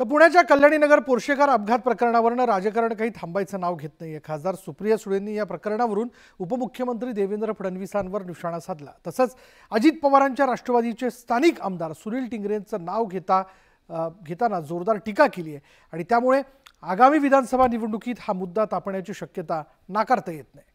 तर पुण्याच्या कल्याणीनगर पोर्शेकार अपघात प्रकरणावरून राजकारण काही थांबायचं नाव घेत नाहीये। खासदार सुप्रिया सुळेंनी या प्रकरणावरून उपमुख्यमंत्री देवेंद्र फडणवीसांवर निशाणा साधला। तसंच अजित पवारांच्या राष्ट्रवादीचे स्थानिक आमदार सुनील टिंगरेंचं नाव घेताना जोरदार टीका केली आहे आणि त्यामुळे आगामी विधानसभा निवडणुकीत हा मुद्दा तापण्याची शक्यता नाकारता येत नाही।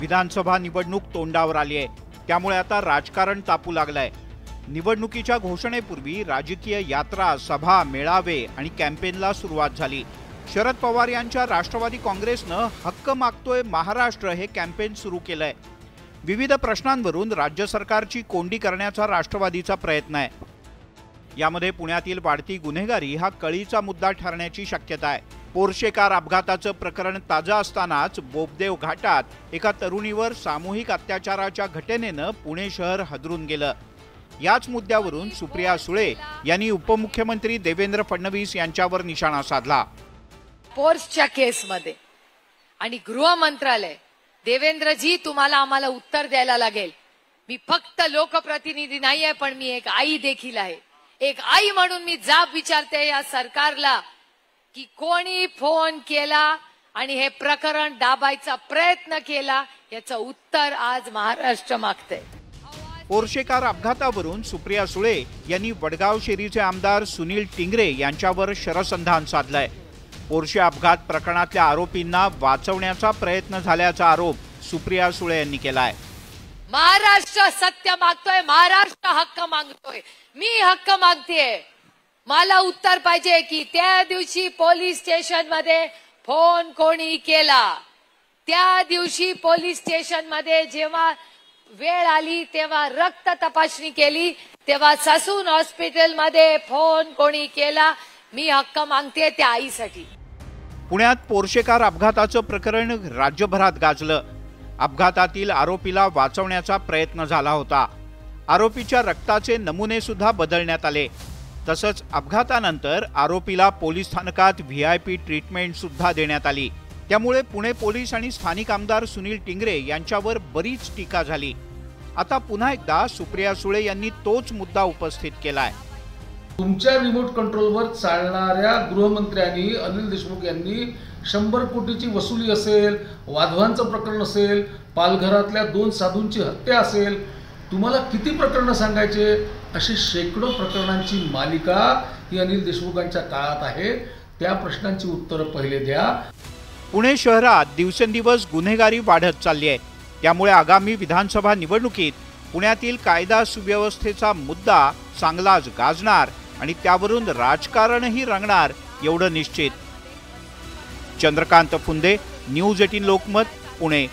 विधानसभा निवडणूक तोंडावर आली आहे, त्यामुळे आता राजकारण तापू लागलंय। निवडणुकीच्या घोषणेपूर्वी राजकीय यात्रा, सभा, मेळावे आणि कॅम्पेनला सुरुवात झाली। शरद पवार यांच्या राष्ट्रवादी काँग्रेसनं हक्क मागतोय महाराष्ट्र हे कॅम्पेन सुरू केलंय। विविध प्रश्नांवरून राज्य सरकारची कोंडी करण्याचा राष्ट्रवादीचा प्रयत्न आहे। यामध्ये पुण्यातील वाढती गुन्हेगारी हा कळीचा मुद्दा ठरण्याची शक्यता आहे। पोर्शेकार अपघाताचं प्रकरण ताजं असतानाच बोबदेव घाटात एका तरुणीवर सामूहिक अत्याचाराच्या घटनेनं पुणे शहर हादरून गेलं। याच मुद्द्यावरून सुप्रिया सुळे यांनी उपमुख्यमंत्री देवेंद्र फडणवीस यांच्यावर निशाणा साधला। पोर्सच्या केसमध्ये आणि गृह मंत्रालय, देवेंद्रजी तुम्हाला आम्हाला उत्तर द्यायला लागेल। मी फक्त लोकप्रतिनिधी नाहीये, पण मी एक आई देखील आहे। एक आई म्हणून मी जाब विचारते या सरकारला की कोणी फोन केला आणि हे प्रकरण दाबायचा प्रयत्न केला, याचं उत्तर आज महाराष्ट्र मागते। पोर्शेकार अपघातावरून सुप्रिया सुळे यांनी वडगाव शेरीचे आमदार सुनील टिंगरे यांच्यावर शरसंधान साधलंय। पोर्शे अपघात प्रकरणातल्या आरोपींना वाचवण्याचा प्रयत्न झाल्याचा आरोप सुप्रिया सुळे यांनी केलाय। महाराष्ट्र सत्य मागतोय, महाराष्ट्र हक्क मागतोय, मी हक्क मागतेय। मला उत्तर पाहिजे की त्या दिवशी पोलीस स्टेशन मध्ये फोन कोणी केला, त्या दिवशी पोलीस स्टेशन मध्ये जेव्हा वेळ आली तेव्हा रक्त तपासणी केली, तेव्हा ससून हॉस्पिटल मध्ये फोन कोणी केला। मी हक्क मागते त्या आईसाठी। पुण्यात पोर्शेकार अपघाताचं प्रकरण राज्यभरात गाजलं। अपघातातील आरोपीला वाचवण्याचा प्रयत्न झाला होता। आरोपीच्या रक्ताचे नमुने सुद्धा बदलण्यात आले। तसंच अपघातानंतर आरोपीला पोलीस स्थानकात व्हीआयपी ट्रीटमेंट सुद्धा देण्यात आली। त्यामुळे पुणे पोलीस आणि स्थानिक आमदार सुनील टिंगरे यांच्यावर बरीच टीका झाली। आता पुन्हा एकदा सुप्रिया सुळे यांनी तोच मुद्दा उपस्थित केलाय। तुमच्या रिमोट कंट्रोलवर चालणाऱ्या गृहमंत्र्यांनी अनिल देशमुख यांनी 100 कोटीची वसुली असेल, वाधवांचं प्रकरण असेल, पालघरातल्या 2 साधूंची हत्या असेल, तुम्हाला किती प्रकरणं सांगायचे? अशी शेकडो प्रकरणांची मालिका ही अनिल देशमुखांच्या काळात आहे। त्या प्रश्नांची उत्तरं पहिले द्या। पुणे शहरात दिवसेंदिवस गुन्हेगारी वाढत चालली आहे। त्यामुळे आगामी विधानसभा निवडणुकीत पुण्यातील कायदा सुव्यवस्थेचा मुद्दा चांगलाच गाजणार आणि त्यावरून राजकारणही रंगणार एवढं निश्चित। चंद्रकांत फुंदे, न्यूज 18 लोकमत, पुणे।